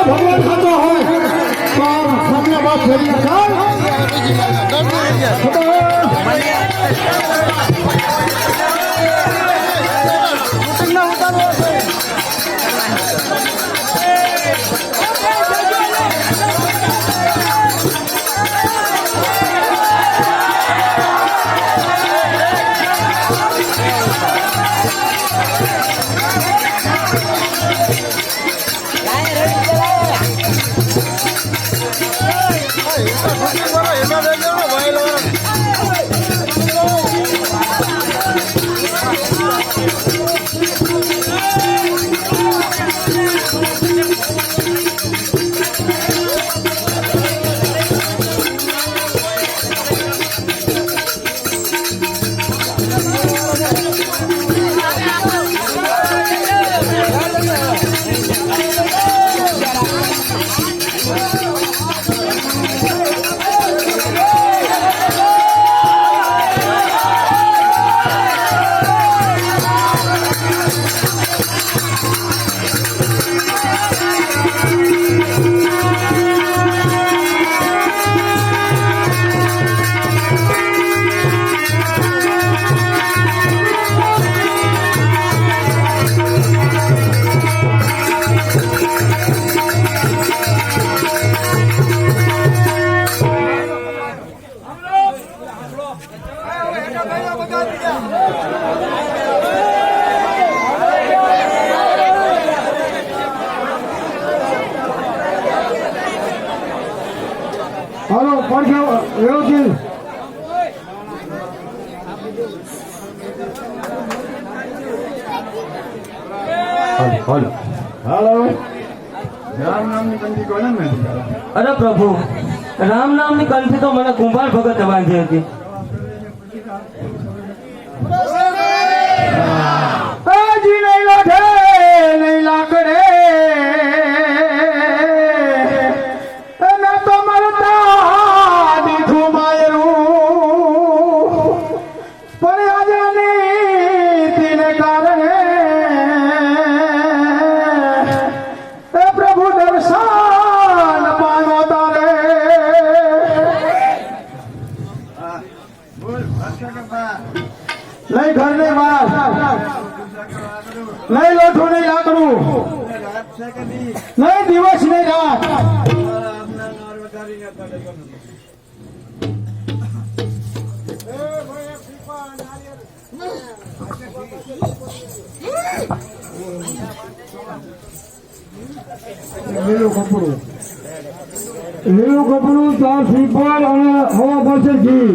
ભગવાન ખાતો હોય તો સામે વાત કરી હાલો પડખે વ્યવસ્થિત હાલો હાલો રામ નામની કંઠી કોને મેં અરે પ્રભુ રામ નામની કંઠી તો મને કુંભાર ભગત બાંધી હતી. હજી નહીં લોઠે નહીં લાકડે તો મરતા દીઠું માયરું પણ આજે નીતિને કારણે પ્રભુ દર્શન પાનો તારે લઈ ઘર ને માર નહીં લોઠું નહીં લાકડું નહીં દિવસ નહીં રાત લીલું કપડું 4 શ્રીફળ અને હવા પાસે ઘી